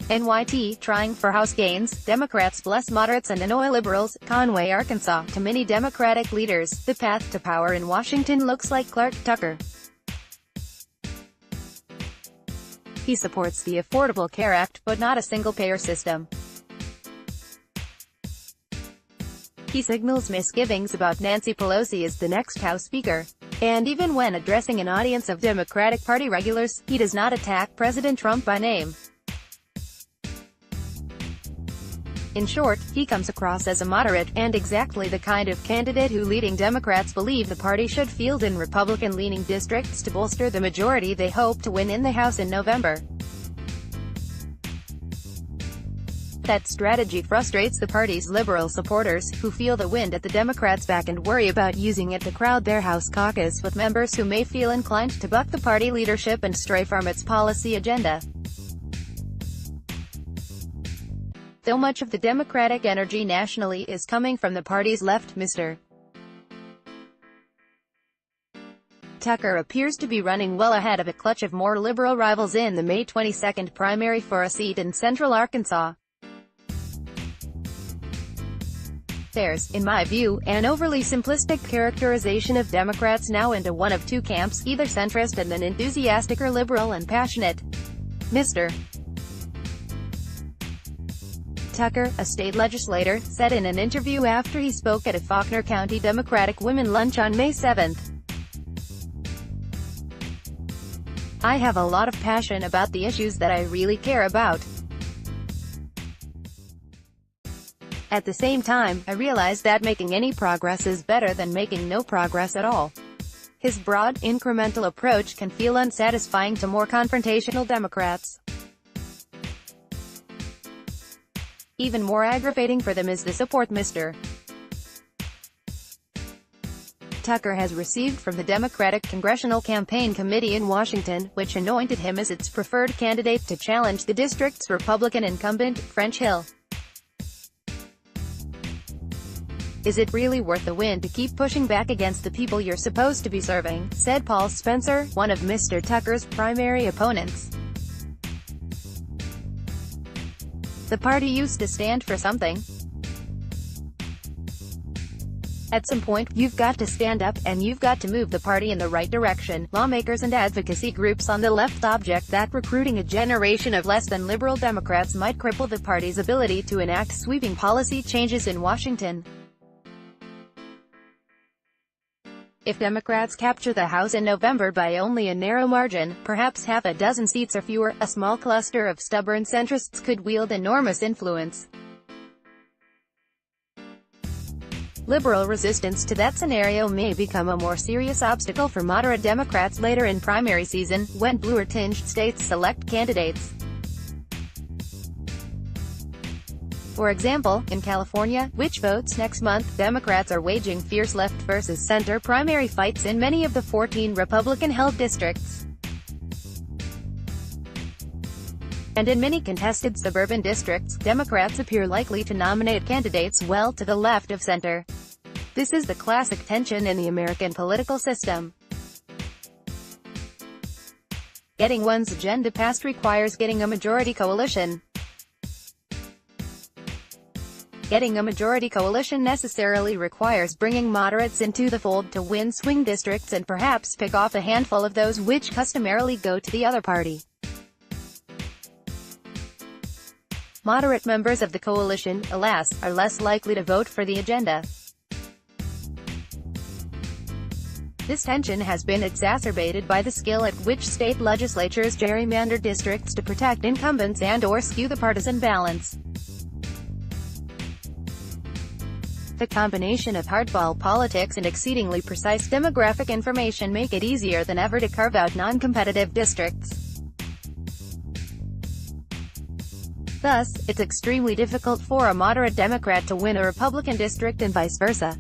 NYT, trying for House gains, Democrats bless moderates and annoy liberals, Conway, Arkansas. To many Democratic leaders, the path to power in Washington looks like Clarke Tucker. He supports the Affordable Care Act, but not a single-payer system. He signals misgivings about Nancy Pelosi as the next House Speaker. And even when addressing an audience of Democratic Party regulars, he does not attack President Trump by name. In short, he comes across as a moderate, and exactly the kind of candidate who leading Democrats believe the party should field in Republican-leaning districts to bolster the majority they hope to win in the House in November. That strategy frustrates the party's liberal supporters, who feel the wind at the Democrats' back and worry about using it to crowd their House caucus with members who may feel inclined to buck the party leadership and stray from its policy agenda. Though much of the Democratic energy nationally is coming from the party's left, Mr. Tucker appears to be running well ahead of a clutch of more liberal rivals in the May 22 primary for a seat in central Arkansas. There's, in my view, an overly simplistic characterization of Democrats now into one of two camps, either centrist and then enthusiastic or liberal and passionate. Mr. Tucker, a state legislator, said in an interview after he spoke at a Faulkner County Democratic Women Lunch on May 7. "I have a lot of passion about the issues that I really care about. At the same time, I realize that making any progress is better than making no progress at all." His broad, incremental approach can feel unsatisfying to more confrontational Democrats. Even more aggravating for them is the support Mr. Tucker has received from the Democratic Congressional Campaign Committee in Washington, which anointed him as its preferred candidate to challenge the district's Republican incumbent, French Hill. "Is it really worth the win to keep pushing back against the people you're supposed to be serving?" said Paul Spencer, one of Mr. Tucker's primary opponents. "The party used to stand for something. At some point, you've got to stand up, and you've got to move the party in the right direction." Lawmakers and advocacy groups on the left object that recruiting a generation of less-than-liberal Democrats might cripple the party's ability to enact sweeping policy changes in Washington. If Democrats capture the House in November by only a narrow margin, perhaps half a dozen seats or fewer, a small cluster of stubborn centrists could wield enormous influence. Liberal resistance to that scenario may become a more serious obstacle for moderate Democrats later in primary season, when bluer-tinged states select candidates. For example, in California, which votes next month, Democrats are waging fierce left versus center primary fights in many of the 14 Republican-held districts. And in many contested suburban districts, Democrats appear likely to nominate candidates well to the left of center. This is the classic tension in the American political system. Getting one's agenda passed requires getting a majority coalition. Getting a majority coalition necessarily requires bringing moderates into the fold to win swing districts and perhaps pick off a handful of those which customarily go to the other party. Moderate members of the coalition, alas, are less likely to vote for the agenda. This tension has been exacerbated by the skill at which state legislatures gerrymander districts to protect incumbents and/or skew the partisan balance. The combination of hardball politics and exceedingly precise demographic information make it easier than ever to carve out non-competitive districts. Thus, it's extremely difficult for a moderate Democrat to win a Republican district and vice versa.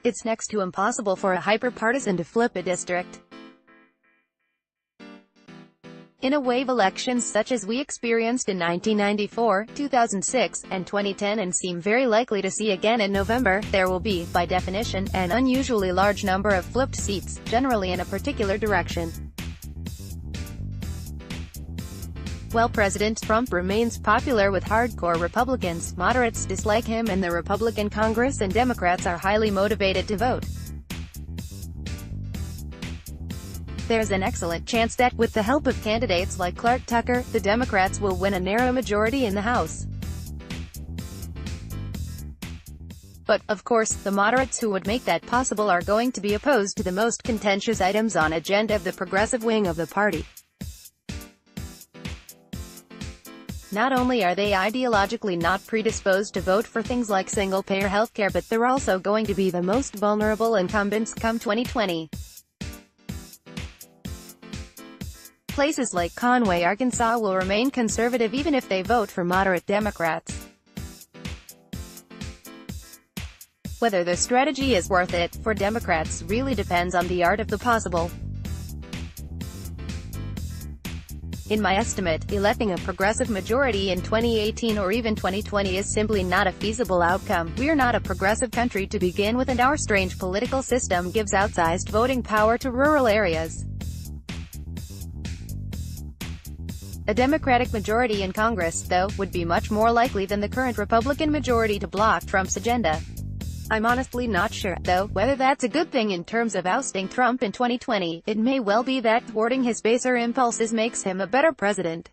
It's next to impossible for a hyper-partisan to flip a district. In a wave elections such as we experienced in 1994, 2006, and 2010 and seem very likely to see again in November, there will be, by definition, an unusually large number of flipped seats, generally in a particular direction. While President Trump remains popular with hardcore Republicans, moderates dislike him in the Republican Congress and Democrats are highly motivated to vote. There's an excellent chance that, with the help of candidates like Clarke Tucker, the Democrats will win a narrow majority in the House. But, of course, the moderates who would make that possible are going to be opposed to the most contentious items on agenda of the progressive wing of the party. Not only are they ideologically not predisposed to vote for things like single-payer healthcare, but they're also going to be the most vulnerable incumbents come 2020. Places like Conway, Arkansas will remain conservative even if they vote for moderate Democrats. Whether the strategy is worth it for Democrats really depends on the art of the possible. In my estimate, electing a progressive majority in 2018 or even 2020 is simply not a feasible outcome. We're not a progressive country to begin with, and our strange political system gives outsized voting power to rural areas. A Democratic majority in Congress, though, would be much more likely than the current Republican majority to block Trump's agenda. I'm honestly not sure, though, whether that's a good thing in terms of ousting Trump in 2020. It may well be that thwarting his baser impulses makes him a better president.